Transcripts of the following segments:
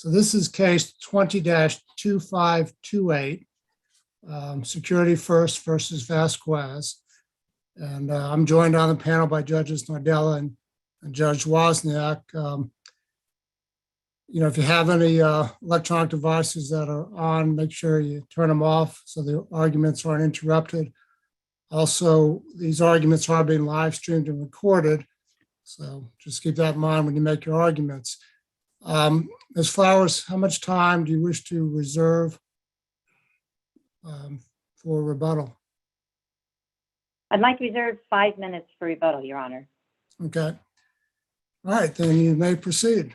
So this is case 20-2528, Security First versus Vasquez. And I'm joined on the panel by Judges Nardella and Judge Wozniak. If you have any electronic devices that are on, make sure you turn them off so the arguments aren't interrupted. Also, these arguments are being live streamed and recorded, so just keep that in mind when you make your arguments. Ms. Flowers, how much time do you wish to reserve for rebuttal? I'd like to reserve 5 minutes for rebuttal, Your Honor. Okay. All right, then you may proceed.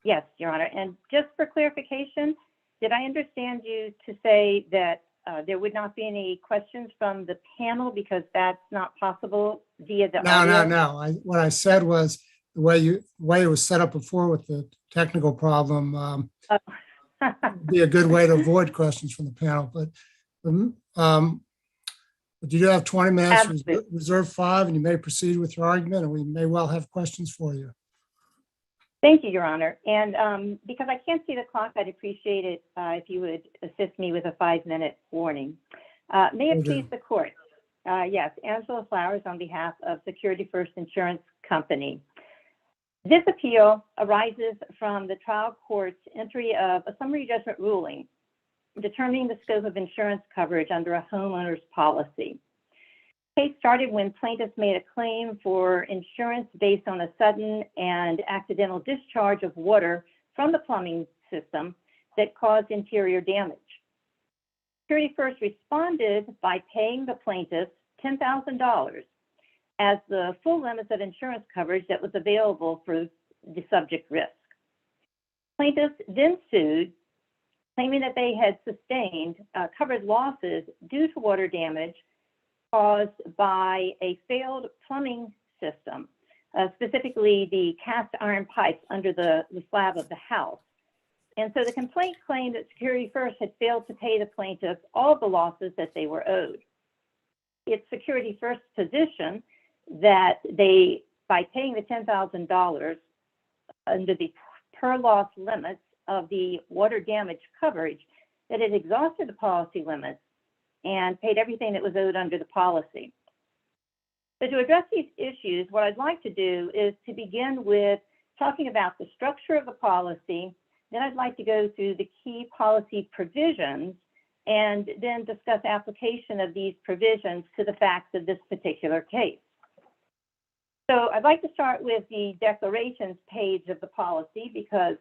Yes, Your Honor. And just for clarification, did I understand you to say that there would not be any questions from the panel because that's not possible via the audio? No. What I said was the way it was set up before with the technical problem would be a good way to avoid questions from the panel. But you do have 20 minutes, Absolutely. reserve 5, and you may proceed with your argument, and we may well have questions for you. Thank you, Your Honor. And because I can't see the clock, I'd appreciate it if you would assist me with a 5-minute warning. May it please the court. Yes, Angela Flowers on behalf of Security First Insurance Company. This appeal arises from the trial court's entry of a summary judgment ruling determining the scope of insurance coverage under a homeowner's policy. The case started when plaintiffs made a claim for insurance based on a sudden and accidental discharge of water from the plumbing system that caused interior damage. Security First responded by paying the plaintiffs $10,000 as the full limits of insurance coverage that was available for the subject risk. Plaintiffs then sued, claiming that they had sustained covered losses due to water damage caused by a failed plumbing system, specifically the cast iron pipes under the slab of the house. And so the complaint claimed that Security First had failed to pay the plaintiffs all of the losses that they were owed. It's Security First's position that they, by paying the $10,000 under the per loss limits of the water damage coverage, that it exhausted the policy limits and paid everything that was owed under the policy. So to address these issues, what I'd like to do is to begin with talking about the structure of the policy. Then I'd like to go through the key policy provisions and then discuss application of these provisions to the facts of this particular case. So I'd like to start with the declarations page of the policy because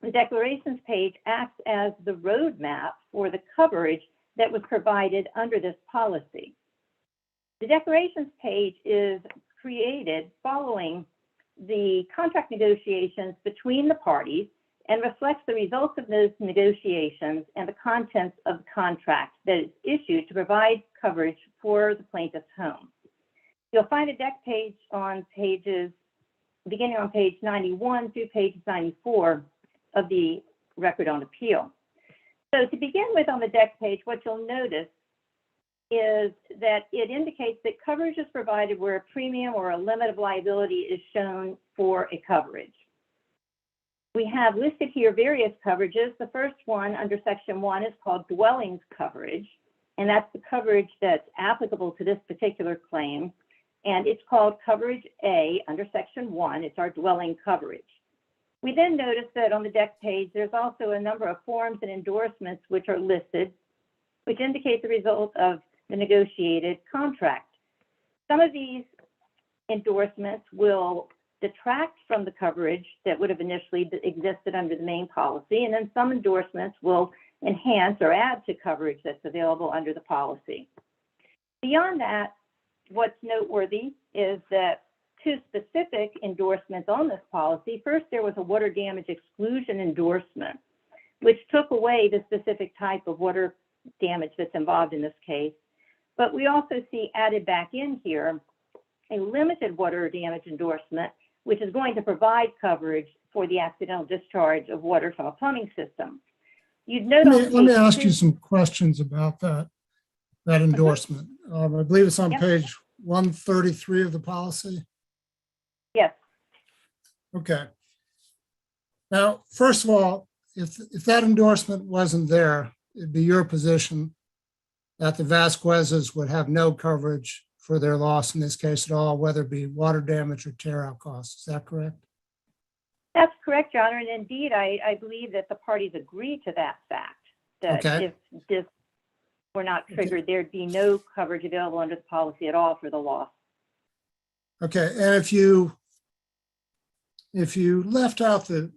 the declarations page acts as the roadmap for the coverage that was provided under this policy. The declarations page is created following the contract negotiations between the parties and reflects the results of those negotiations and the contents of the contract that is issued to provide coverage for the plaintiff's home. You'll find a deck page on pages, beginning on page 91 through page 94 of the record on appeal. So to begin with on the deck page, what you'll notice is that it indicates that coverage is provided where a premium or a limit of liability is shown for a coverage. We have listed here various coverages. The first one under section 1 is called dwellings coverage, and that's the coverage that's applicable to this particular claim. And it's called coverage A under section 1. It's our dwelling coverage. We then notice that on the deck page, there's also a number of forms and endorsements which are listed, which indicate the result of the negotiated contract. Some of these endorsements will detract from the coverage that would have initially existed under the main policy, and then some endorsements will enhance or add to coverage that's available under the policy. Beyond that, what's noteworthy is that two specific endorsements on this policy. First, there was a water damage exclusion endorsement, which took away the specific type of water damage that's involved in this case. But we also see added back in here a limited water damage endorsement, which is going to provide coverage for the accidental discharge of water from a plumbing system. You'd note let me ask you some questions about that endorsement. I believe it's on page 133 of the policy. Yes. Okay. Now, first of all, if that endorsement wasn't there, it'd be your position that the Vasquez's would have no coverage for their loss in this case at all, whether it be water damage or tear out costs. Is that correct? That's correct, Your Honor. And indeed, I believe that the parties agree to that fact, that Okay. if this were not triggered, there'd be no coverage available under the policy at all for the loss. Okay, and if you left out the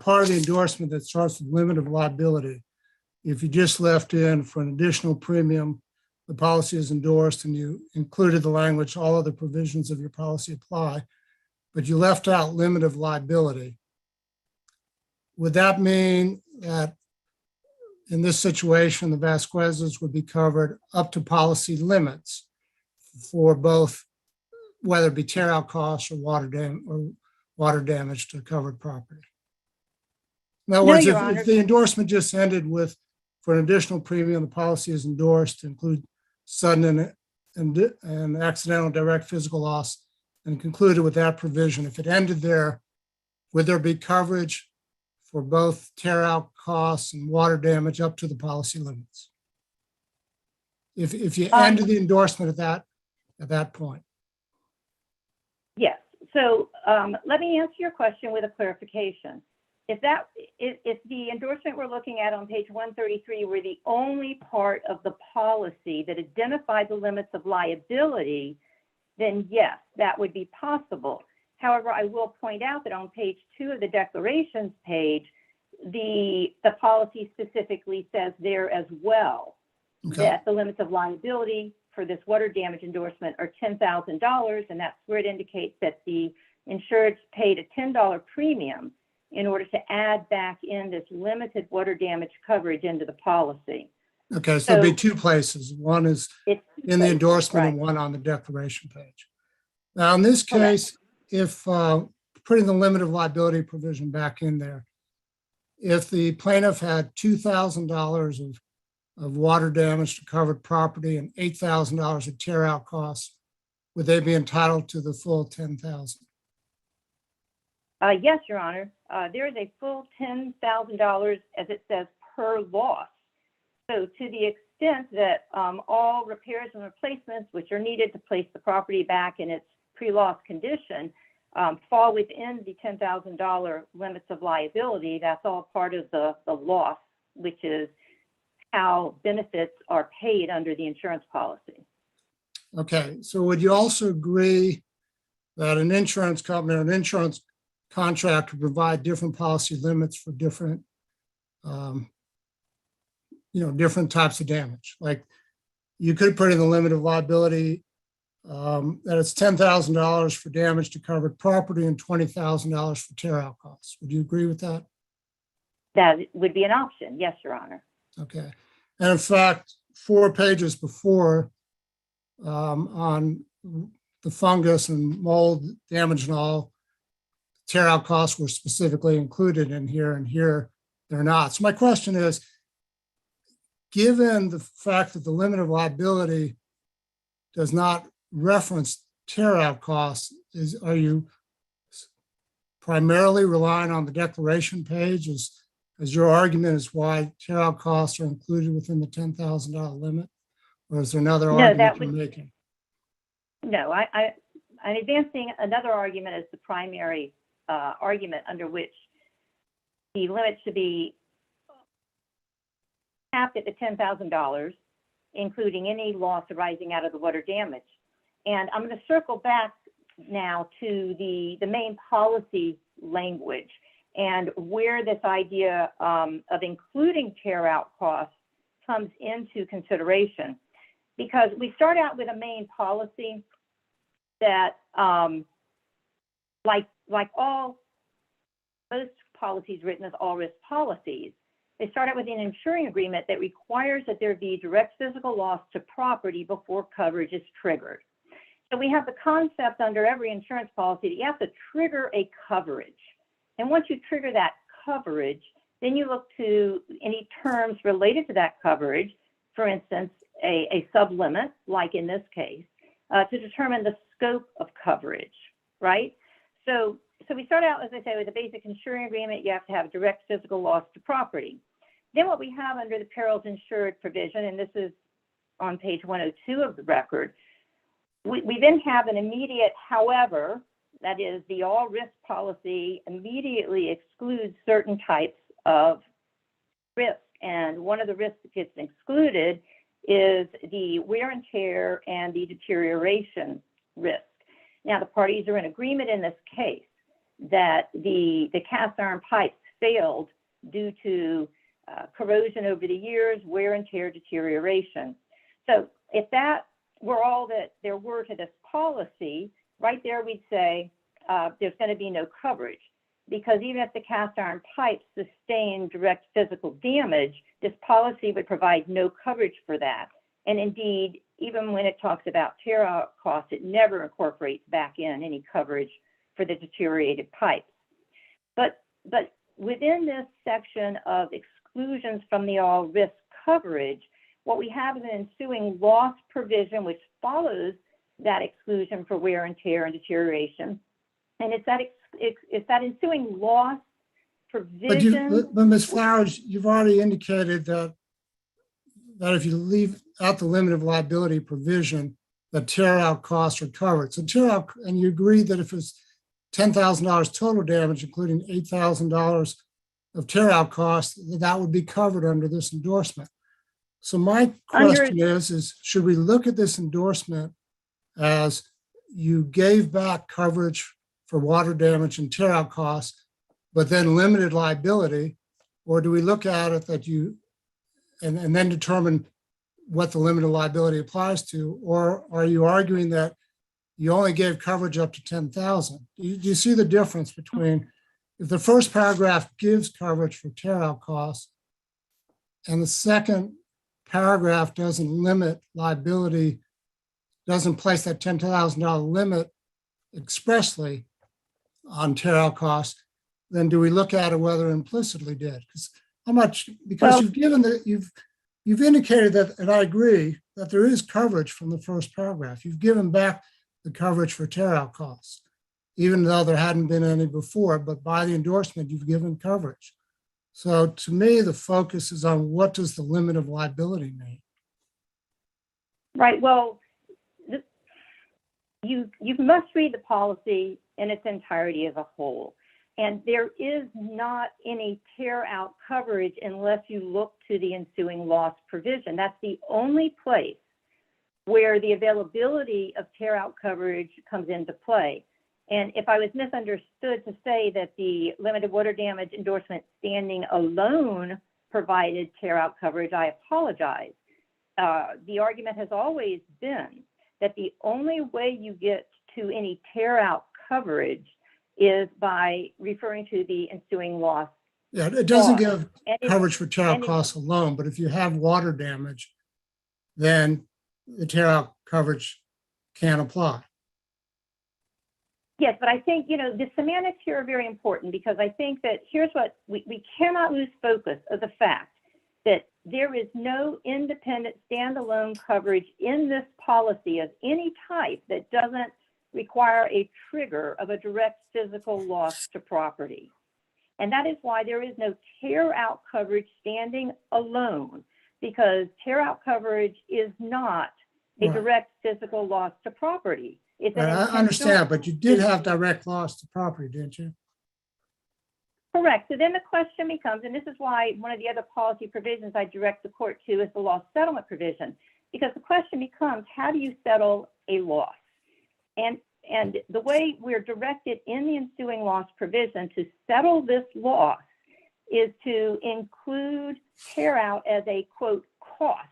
part of the endorsement that starts with limit of liability, if you just left in for an additional premium, the policy is endorsed, and you included the language, all other provisions of your policy apply, but you left out limit of liability, would that mean that in this situation, the Vasquez's would be covered up to policy limits for both, whether it be tear out costs or water damage to covered property? In other No, words, Your if Honor. the endorsement just ended with, for an additional premium, the policy is endorsed to include sudden and accidental direct physical loss, and concluded with that provision, if it ended there, would there be coverage for both tear out costs and water damage up to the policy limits? If you ended the endorsement at that point? Yes. So let me answer your question with a clarification. If the endorsement we're looking at on page 133 were the only part of the policy that identified the limits of liability, then yes, that would be possible. However, I will point out that on page 2 of the declarations page, the policy specifically says there as well that the limits of liability for this water damage endorsement are $10,000, and that's where it indicates that the insured paid a $10 premium in order to add back in this limited water damage coverage into the policy. Okay, so there'd be two places. One is in the endorsement and one on the declaration page. Now, in this case, if putting the limit of liability provision back in there, if the plaintiff had $2,000 of water damage to covered property and $8,000 of tear out costs, would they be entitled to the full $10,000? Yes, Your Honor. There is a full $10,000, as it says, per loss. So to the extent that all repairs and replacements which are needed to place the property back in its pre-loss condition fall within the $10,000 limits of liability, that's all part of the loss, which is how benefits are paid under the insurance policy. Okay, so would you also agree that an insurance company or an insurance contract would provide different policy limits for different, different types of damage? Like you could put in the limit of liability that it's $10,000 for damage to covered property and $20,000 for tear out costs. Would you agree with that? That would be an option. Yes, Your Honor. Okay. And in fact, 4 pages before on the fungus and mold damage and all, tear out costs were specifically included in here, and here they're not. So my question is, given the fact that the limit of liability does not reference tear out costs, are you primarily relying on the declaration page as your argument is why tear out costs are included within the $10,000 limit? Or is there another argument you're making? No, I'm advancing another argument as the primary argument under which the limit should be capped at the $10,000, including any loss arising out of the water damage. And I'm going to circle back now to the main policy language and where this idea of including tear out costs comes into consideration. Because we start out with a main policy that, like most policies written as all risk policies, they start out with an insuring agreement that requires that there be direct physical loss to property before coverage is triggered. So we have the concept under every insurance policy that you have to trigger a coverage. And once you trigger that coverage, then you look to any terms related to that coverage, for instance, a sublimit, like in this case, to determine the scope of coverage, right? So so we start out, as I say, with a basic insuring agreement. You have to have direct physical loss to property. Then what we have under the perils insured provision, and this is on page 102 of the record, we then have an immediate however, that is the all risk policy immediately excludes certain types of risk. And one of the risks that gets excluded is the wear and tear and the deterioration risk. Now, the parties are in agreement in this case that the cast iron pipes failed due to corrosion over the years, wear and tear, deterioration. So if that were all that there were to this policy, right there we'd say there's going to be no coverage, because even if the cast iron pipes sustain direct physical damage, this policy would provide no coverage for that. And indeed, even when it talks about tear out costs, it never incorporates back in any coverage for the deteriorated pipes. But within this section of exclusions from the all risk coverage, what we have is an ensuing loss provision which follows that exclusion for wear and tear and deterioration. And it's that ensuing loss provision. But Ms. Flowers, you've already indicated that if you leave out the limit of liability provision, that tear out costs are covered. So tear out, and you agree that if it's $10,000 total damage, including $8,000 of tear out costs, that would be covered under this endorsement. So my question is, should we look at this endorsement as you gave back coverage for water damage and tear out costs, but then limited liability, or do we look at it that you, and then determine what the limit of liability applies to, or are you arguing that you only gave coverage up to 10,000? Do you see the difference between if the first paragraph gives coverage for tear out costs and the second paragraph doesn't limit liability, doesn't place that $10,000 limit expressly on tear out costs, then do we look at it whether implicitly did? Because how much, because you've given that, you've indicated that, and I agree, that there is coverage from the first paragraph. You've given back the coverage for tear out costs, even though there hadn't been any before, but by the endorsement, you've given coverage. So to me, the focus is on what does the limit of liability mean? Right, well, you must read the policy in its entirety as a whole. And there is not any tear out coverage unless you look to the ensuing loss provision. That's the only place where the availability of tear out coverage comes into play. And if I was misunderstood to say that the limited water damage endorsement standing alone provided tear out coverage, I apologize. The argument has always been that the only way you get to any tear out coverage is by referring to the ensuing loss. Yeah, it doesn't give coverage for tear out costs alone, but if you have water damage, then the tear out coverage can apply. Yes, but I think, the semantics here are very important, because I think that here's what we cannot lose focus of the fact that there is no independent standalone coverage in this policy of any type that doesn't require a trigger of a direct physical loss to property. And that is why there is no tear out coverage standing alone, because tear out coverage is not a direct physical loss to property. It's I understand, but you did have direct loss to property, didn't you? Correct. So then the question becomes, and this is why one of the other policy provisions I direct the court to is the loss settlement provision, because the question becomes, how do you settle a loss? And the way we're directed in the ensuing loss provision to settle this loss is to include tear out as a, quote, cost.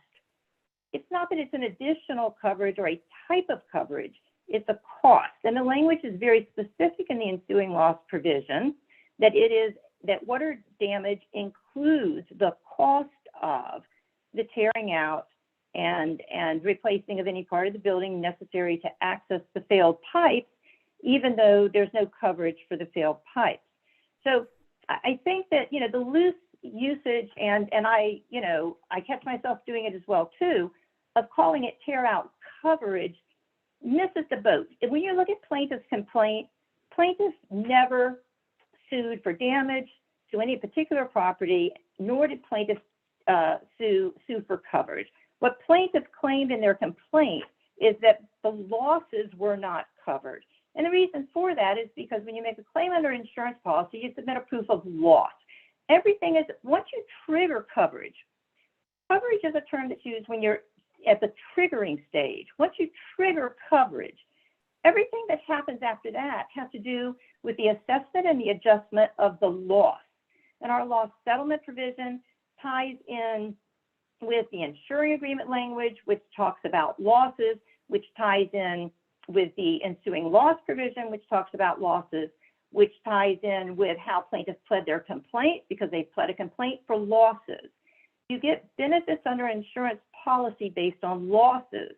It's not that it's an additional coverage or a type of coverage, it's a cost. And the language is very specific in the ensuing loss provision that that water damage includes the cost of the tearing out and replacing of any part of the building necessary to access the failed pipes, even though there's no coverage for the failed pipes. So I think that, the loose usage, and I catch myself doing it as well too, of calling it tear out coverage misses the boat. When you look at plaintiff's complaint, Plaintiff never sued for damage to any particular property, nor did plaintiff sue for coverage. What plaintiff claimed in their complaint is that the losses were not covered. And the reason for that is because when you make a claim under insurance policy, you submit a proof of loss. Everything is, once you trigger coverage is a term that's used when you're at the triggering stage. Once you trigger coverage, everything that happens after that has to do with the assessment and the adjustment of the loss. And our loss settlement provision ties in with the insuring agreement language, which talks about losses, which ties in with the ensuing loss provision, which talks about losses, which ties in with how plaintiffs pled their complaint, because they pled a complaint for losses. You get benefits under insurance policy based on losses,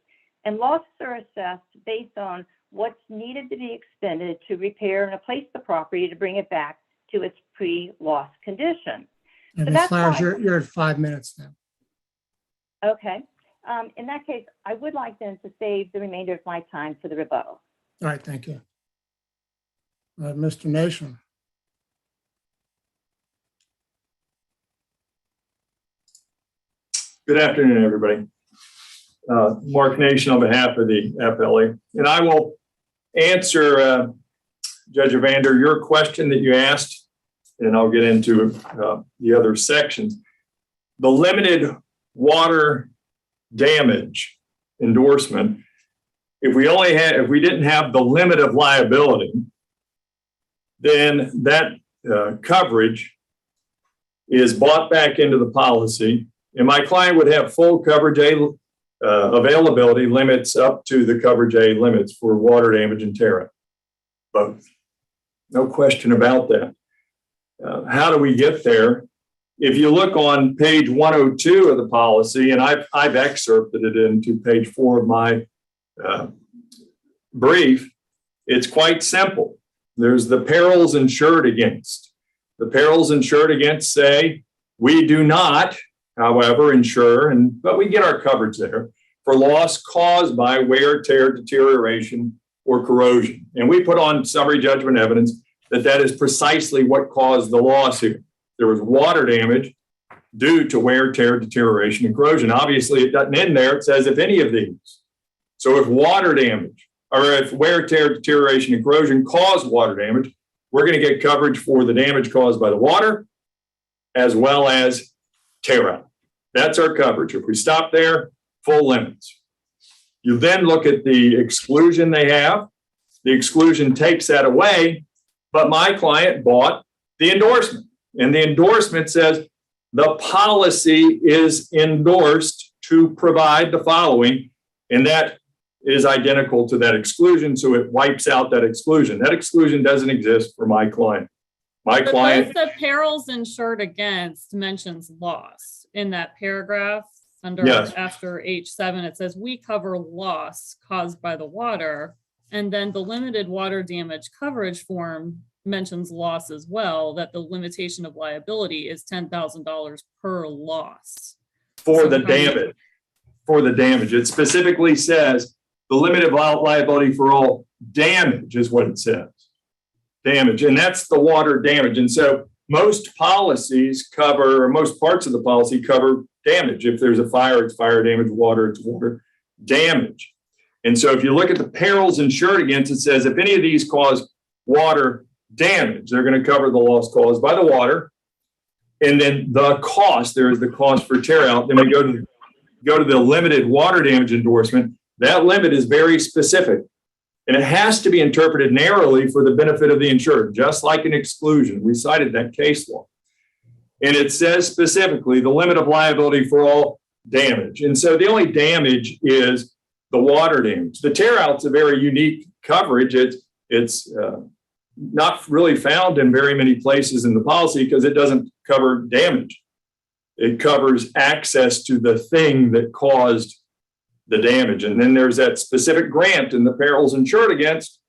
and losses are assessed based on what's needed to be expended to repair and replace the property to bring it back to its pre-loss condition. And So Ms. that's Flowers, why- you're at 5 minutes now. Okay. In that case, I would like then to save the remainder of my time for the rebuttal. All right, thank you. All right, Mr. Nation. Good afternoon, everybody. Mark Nation on behalf of the FLA. And I will answer, Judge Evander, your question that you asked, and I'll get into the other sections. The limited water damage endorsement, if we didn't have the limit of liability, then that coverage is bought back into the policy, and my client would have full coverage A availability limits up to the coverage A limits for water damage and tear-up. Both. No question about that. How do we get there? If you look on page 102 of the policy, and I've excerpted it into page 4 of my brief, it's quite simple. There's the perils insured against. The perils insured against say, we do not, however, insure, but we get our coverage there for loss caused by wear, tear, deterioration, or corrosion. And we put on summary judgment evidence that is precisely what caused the loss here. There was water damage due to wear, tear, deterioration, and corrosion. Obviously, it doesn't end there. It says if any of these. So if water damage, or if wear, tear, deterioration, and corrosion cause water damage, we're going to get coverage for the damage caused by the water, as well as tear out. That's our coverage. If we stop there, full limits. You then look at the exclusion they have. The exclusion takes that away, but my client bought the endorsement. And the endorsement says the policy is endorsed to provide the following, and that is identical to that exclusion, so it wipes out that exclusion. That exclusion doesn't exist for my client. But both the perils insured against mentions loss in that paragraph under after H7. It says we cover loss caused by the water, and then the limited water damage coverage form mentions loss as well, that the limitation of liability is $10,000 per loss. For the damage. For the damage. It specifically says the limited liability for all damage is what it says. Damage. And that's the water damage. And so most policies cover, or most parts of the policy cover damage. If there's a fire, it's fire damage, water, it's water damage. And so if you look at the perils insured against, it says if any of these cause water damage, they're going to cover the loss caused by the water. And then the cost, there is the cost for tear out. Then we go to the limited water damage endorsement. That limit is very specific, and it has to be interpreted narrowly for the benefit of the insured, just like an exclusion. We cited that case law. And it says specifically the limit of liability for all damage. And so the only damage is the water damage. The tear out's a very unique coverage. It's not really found in very many places in the policy because it doesn't cover damage. It covers access to the thing that caused the damage. And then there's that specific grant in the perils insured against,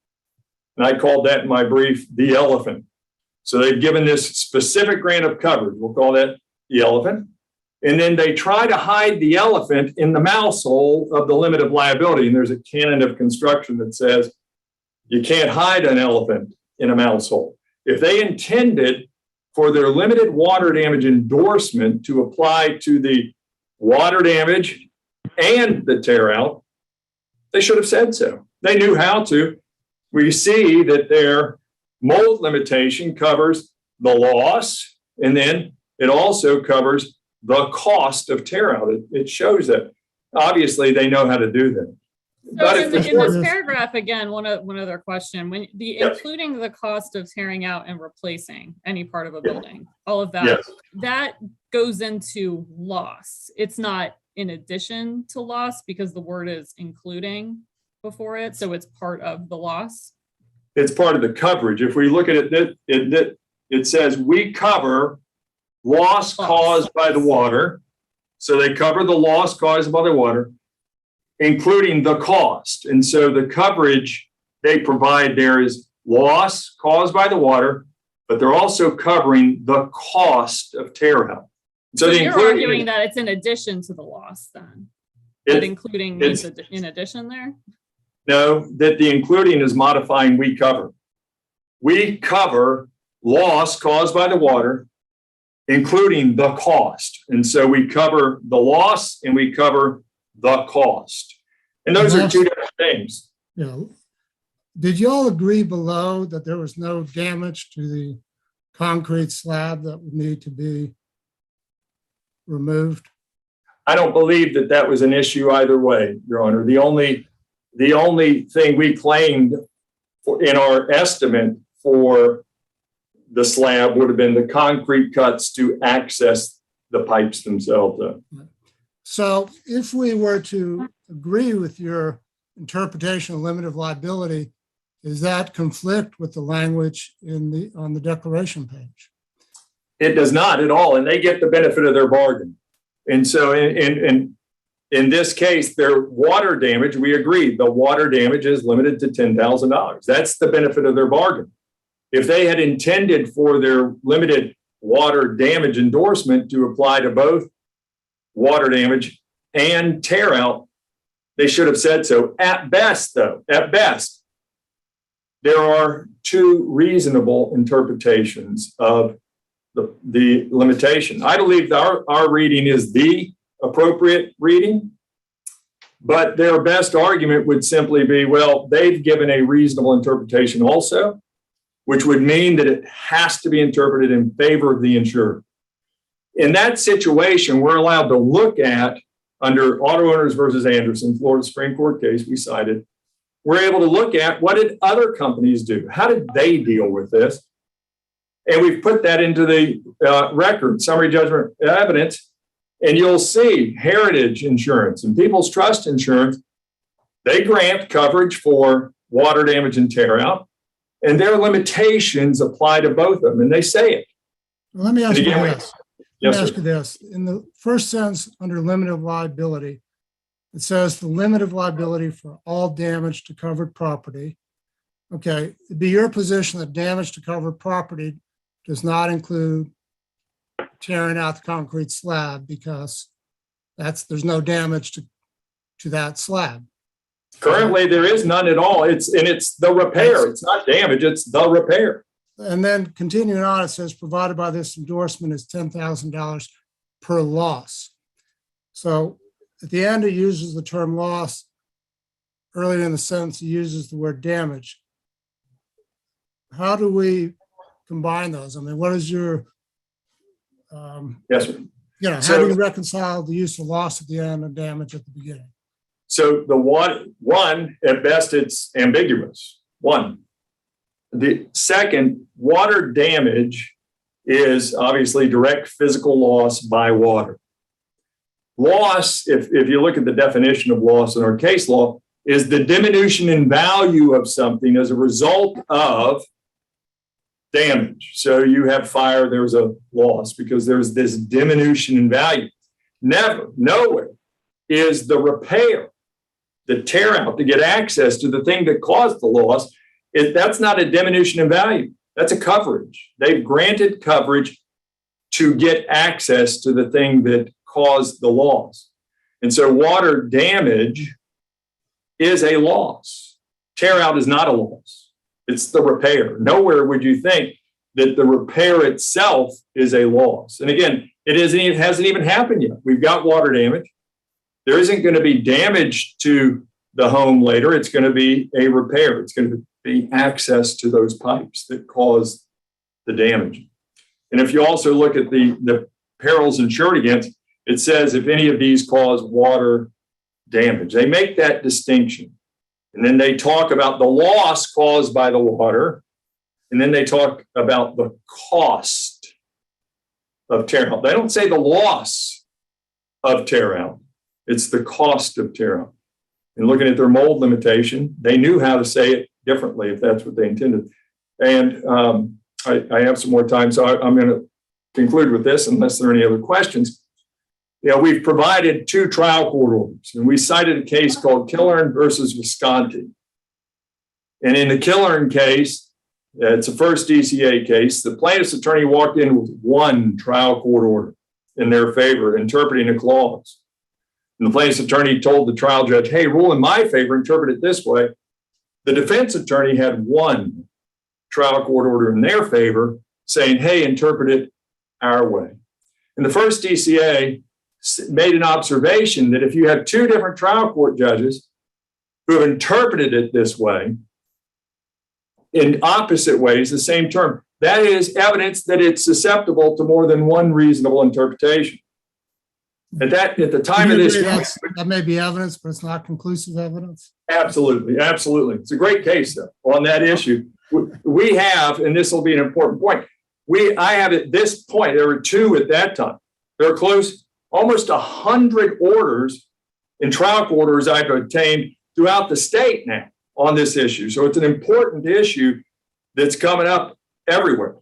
and I called that in my brief the elephant. So they've given this specific grant of coverage. We'll call that the elephant. And then they try to hide the elephant in the mouse hole of the limit of liability. And there's a canon of construction that says you can't hide an elephant in a mouse hole. If they intended for their limited water damage endorsement to apply to the water damage and the tear out, they should have said so. They knew how to. We see that their mold limitation covers the loss, and then it also covers the cost of tear out. It shows that obviously they know how to do that. So in this paragraph, again, one other question, when including the cost of tearing out and replacing any part of a building, all of that, that goes into loss. It's not in addition to loss because the word is including before it. So it's part of the loss. It's part of the coverage. If we look at it, it says we cover loss caused by the water. So they cover the loss caused by the water, including the cost. And so the coverage they provide there is loss caused by the water, but they're also covering the cost of tear out. So you're arguing that it's in addition to the loss then? That including means in addition there? No, that the including is modifying we cover. We cover loss caused by the water, including the cost. And so we cover the loss and we cover the cost. And those are two different things. Yeah. Did you all agree below that there was no damage to the concrete slab that would need to be removed? I don't believe that that was an issue either way, Your Honor. The only thing we claimed in our estimate for the slab would have been the concrete cuts to access the pipes themselves. So if we were to agree with your interpretation of limited liability, does that conflict with the language on the declaration page? It does not at all, and they get the benefit of their bargain. And so in this case, their water damage, we agree, the water damage is limited to $10,000. That's the benefit of their bargain. If they had intended for their limited water damage endorsement to apply to both water damage and tear out, they should have said so. At best, though, there are two reasonable interpretations of the limitation. I believe our reading is the appropriate reading, but their best argument would simply be, well, they've given a reasonable interpretation also, which would mean that it has to be interpreted in favor of the insured. In that situation, we're allowed to look at, under Auto Owners versus Anderson, Florida Supreme Court case we cited, we're able to look at what did other companies do? How did they deal with this? And we've put that into the record, summary judgment evidence, and you'll see Heritage Insurance and People's Trust Insurance, they grant coverage for water damage and tear out, and their limitations apply to both of them, and they say it. Well, let me ask you again, this. Yes, Let me ask sir. you this. In the first sentence under limited liability, it says the limit of liability for all damage to covered property. Okay, it'd be your position that damage to covered property does not include tearing out the concrete slab because there's no damage to that slab. Currently, there is none at all. It's the repair. It's not damage, it's the repair. And then continuing on, it says provided by this endorsement is $10,000 per loss. So at the end, it uses the term loss. Earlier in the sentence, it uses the word damage. How do we combine those? I mean, what is your, Yes, sir. how do you reconcile the use of loss at the end and damage at the beginning? So the one, at best, it's ambiguous. One. The second, water damage is obviously direct physical loss by water. Loss, if you look at the definition of loss in our case law, is the diminution in value of something as a result of damage. So you have fire, there's a loss because there's this diminution in value. Nowhere is the repair, the tear out to get access to the thing that caused the loss. That's not a diminution in value. That's a coverage. They've granted coverage to get access to the thing that caused the loss. And so water damage is a loss. Tear out is not a loss. It's the repair. Nowhere would you think that the repair itself is a loss. And again, it hasn't even happened yet. We've got water damage. There isn't going to be damage to the home later. It's going to be a repair. It's going to be access to those pipes that cause the damage. And if you also look at the perils insured against, it says if any of these cause water damage, they make that distinction. And then they talk about the loss caused by the water. And then they talk about the cost of tear out. They don't say the loss of tear out. It's the cost of tear out. And looking at their mold limitation, they knew how to say it differently if that's what they intended. And I have some more time, so I'm going to conclude with this unless there are any other questions. We've provided 2 trial court orders, and we cited a case called Killern versus Visconti. And in the Killern case, it's a first DCA case. The plaintiff's attorney walked in with 1 trial court order in their favor, interpreting a clause. And the plaintiff's attorney told the trial judge, hey, rule in my favor, interpret it this way. The defense attorney had 1 trial court order in their favor saying, hey, interpret it our way. And the first DCA made an observation that if you have 2 different trial court judges who have interpreted it this way, in opposite ways, the same term, that is evidence that it's susceptible to more than 1 reasonable interpretation. At the time of this, that may be evidence, but it's not conclusive evidence. Absolutely. It's a great case though on that issue. We have, and this will be an important point. I have at this point, there were 2 at that time. There are close, almost 100 orders and trial court orders I've obtained throughout the state now on this issue. So it's an important issue that's coming up everywhere.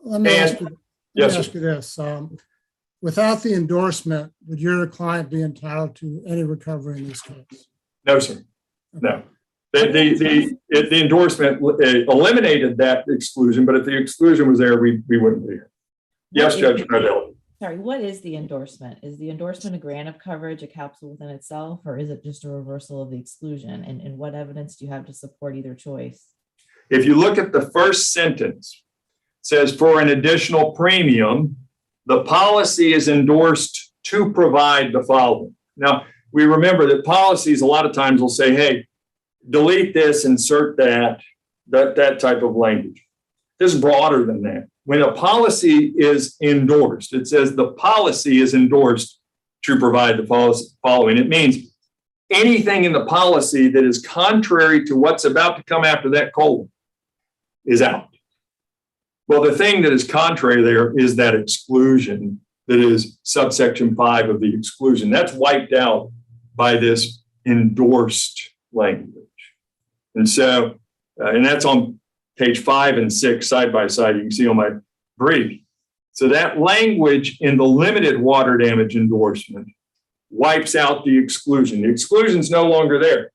Let me ask you this. Without the endorsement, would your client be entitled to any recovery in this case? No, sir. No. The endorsement eliminated that exclusion, but if the exclusion was there, we wouldn't be here. Yes, Judge Nardell. Sorry, what is the endorsement? Is the endorsement a grant of coverage, a capsule within itself, or is it just a reversal of the exclusion? And what evidence do you have to support either choice? If you look at the first sentence, it says for an additional premium, the policy is endorsed to provide the following. Now, we remember that policies a lot of times will say, hey, delete this, insert that type of language. This is broader than that. When a policy is endorsed, it says the policy is endorsed to provide the following. It means anything in the policy that is contrary to what's about to come after that colon is out. Well, the thing that is contrary there is that exclusion that is subsection 5 of the exclusion. That's wiped out by this endorsed language. And so, and that's on page 5 and 6 side by side. You can see on my brief. So that language in the limited water damage endorsement wipes out the exclusion. The exclusion is no longer there.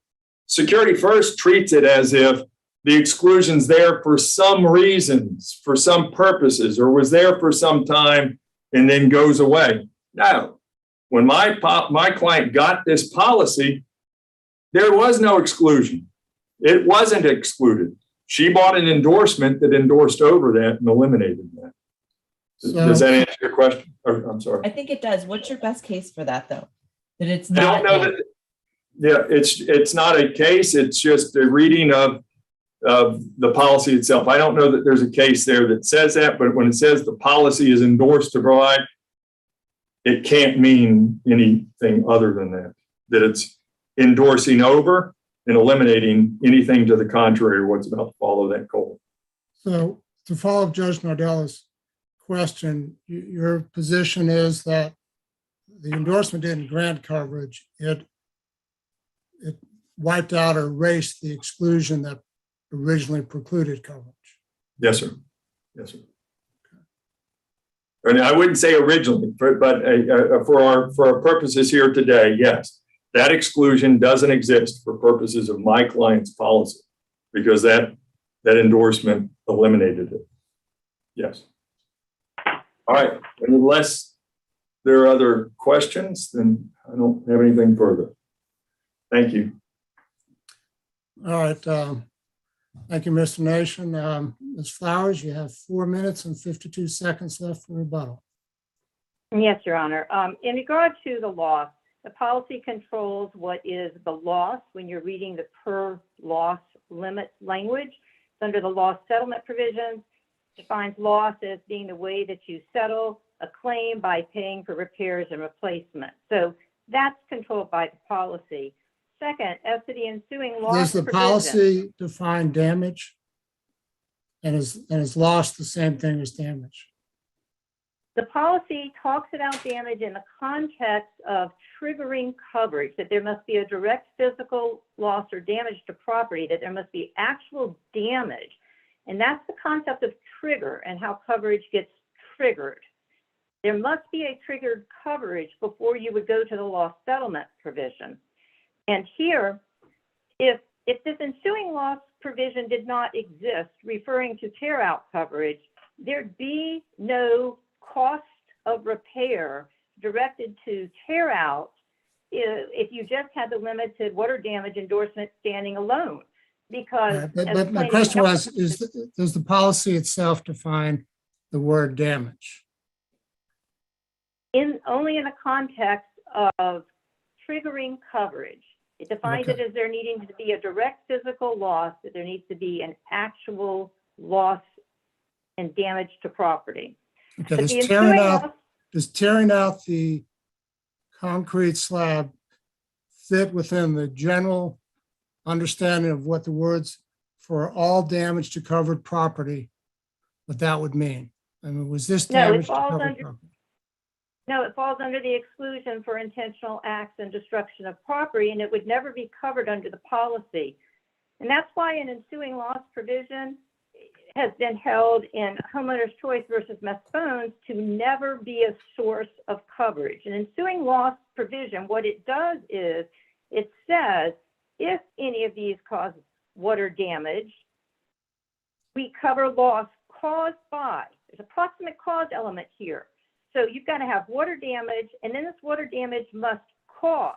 Security First treats it as if the exclusion's there for some reasons, for some purposes, or was there for some time and then goes away. No. When my client got this policy, there was no exclusion. It wasn't excluded. She bought an endorsement that endorsed over that and eliminated that. Does that answer your question? I'm sorry. I think it does. What's your best case for that, though? That it's I not. don't know that. Yeah, it's not a case. It's just a reading of the policy itself. I don't know that there's a case there that says that, but when it says the policy is endorsed to provide, it can't mean anything other than that it's endorsing over and eliminating anything to the contrary or what's about to follow that goal. So to follow up Judge Nardella's question, your position is that the endorsement didn't grant coverage. It wiped out or erased the exclusion that originally precluded coverage. Yes, sir. Yes, sir. And I wouldn't say originally, but for our purposes here today, yes, that exclusion doesn't exist for purposes of my client's policy because that endorsement eliminated it. Yes. All right. Unless there are other questions, then I don't have anything further. Thank you. All right. Thank you, Mr. Nation. Ms. Flowers, you have 4 minutes and 52 seconds left for rebuttal. Yes, Your Honor. In regard to the loss, the policy controls what is the loss when you're reading the per loss limit language. It's under the loss settlement provisions. Defines loss as being the way that you settle a claim by paying for repairs and replacement. So that's controlled by the policy. Second, as to the ensuing loss Does the provision, policy define damage? And is loss the same thing as damage? the policy talks about damage in the context of triggering coverage, that there must be a direct physical loss or damage to property, that there must be actual damage. And that's the concept of trigger and how coverage gets triggered. There must be a triggered coverage before you would go to the loss settlement provision. And here, if this ensuing loss provision did not exist, referring to tear out coverage, there'd be no cost of repair directed to tear out if you just had the limited water damage endorsement standing alone. Because But my question was, does the policy itself define the word damage? Only in the context of triggering coverage. It defines it as there needing to be a direct physical loss, that there needs to be an actual loss and damage to property. Okay, But does the ensuing loss, tearing out the concrete slab fit within the general understanding of what the words for all damage to covered property, what that would mean? I mean, was this No, it damage to falls covered under- property? no, it falls under the exclusion for intentional acts and destruction of property, and it would never be covered under the policy. And that's why an ensuing loss provision has been held in Homeowners Choice versus Mesphones to never be a source of coverage. An ensuing loss provision, what it does is it says, if any of these cause water damage, we cover loss caused by, there's a proximate cause element here. So you've got to have water damage, and then this water damage must cause,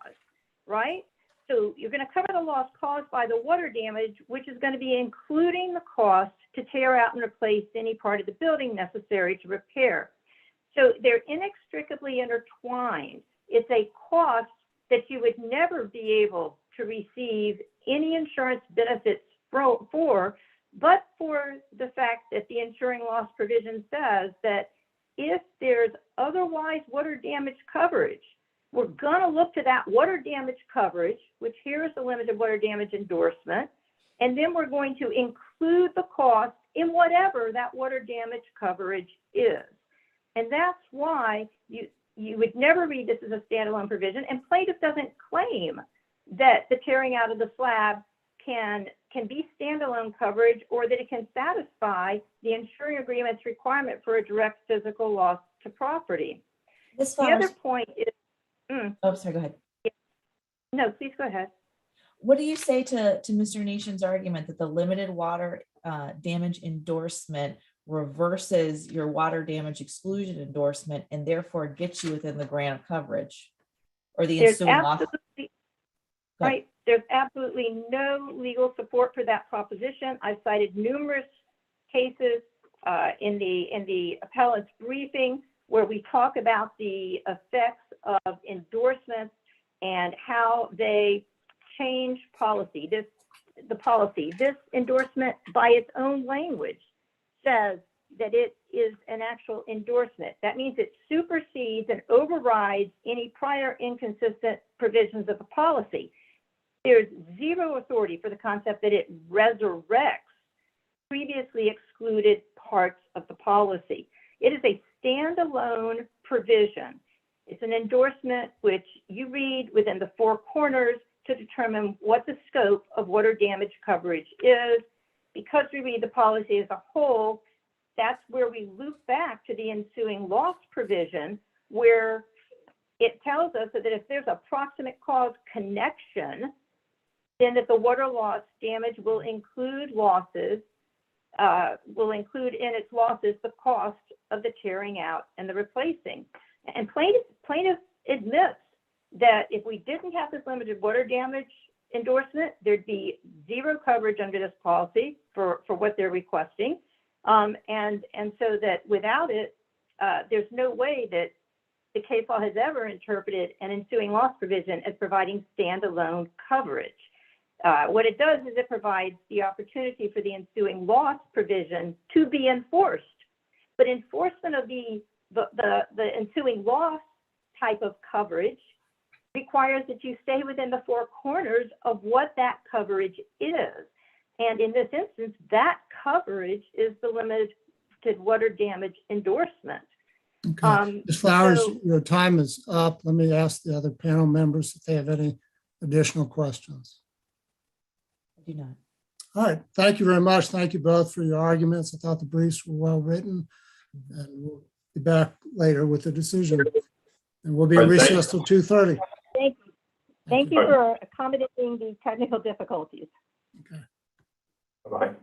right? So you're going to cover the loss caused by the water damage, which is going to be including the cost to tear out and replace any part of the building necessary to repair. So they're inextricably intertwined. It's a cost that you would never be able to receive any insurance benefits for, but for the fact that the ensuing loss provision says that if there's otherwise water damage coverage, we're going to look to that water damage coverage, which here is the limited water damage endorsement, and then we're going to include the cost in whatever that water damage coverage is. And that's why you would never read this as a standalone provision, and plaintiff doesn't claim that the tearing out of the slab can be standalone coverage, or that it can satisfy the insuring agreement's requirement for a direct physical loss to property. Ms. The Flowers, other point is, oh, sorry, go ahead. no, please go ahead. What do you say to Mr. Nation's argument that the limited water damage endorsement reverses your water damage exclusion endorsement and therefore gets you within the grant of coverage or the There's ensuing loss? absolutely, right, there's absolutely no legal support for that proposition. I've cited numerous cases in the appellant's briefing where we talk about the effects of endorsements and how they change policy. This endorsement by its own language says that it is an actual endorsement. That means it supersedes and overrides any prior inconsistent provisions of the policy. There's zero authority for the concept that it resurrects previously excluded parts of the policy. It is a standalone provision. It's an endorsement which you read within the four corners to determine what the scope of water damage coverage is. Because we read the policy as a whole, that's where we loop back to the ensuing loss provision, where it tells us that if there's a proximate cause connection, then that the water loss damage will include losses, will include in its losses the cost of the tearing out and the replacing. And plaintiff admits that if we didn't have this limited water damage endorsement, there'd be zero coverage under this policy for what they're requesting. And so that without it, there's no way that the case law has ever interpreted an ensuing loss provision as providing standalone coverage. What it does is it provides the opportunity for the ensuing loss provision to be enforced. But enforcement of the ensuing loss type of coverage requires that you stay within the four corners of what that coverage is. And in this instance, that coverage is the limited water damage endorsement. Okay. Ms. Flowers, so- your time is up. Let me ask the other panel members if they have any additional questions. I do not. All right. Thank you very much. Thank you both for your arguments. I thought the briefs were well written. And we'll be back later with the decision. And we'll be in All right, thank recess till 2:30. Thank you. Thank you for accommodating the technical difficulties. Okay. Bye-bye.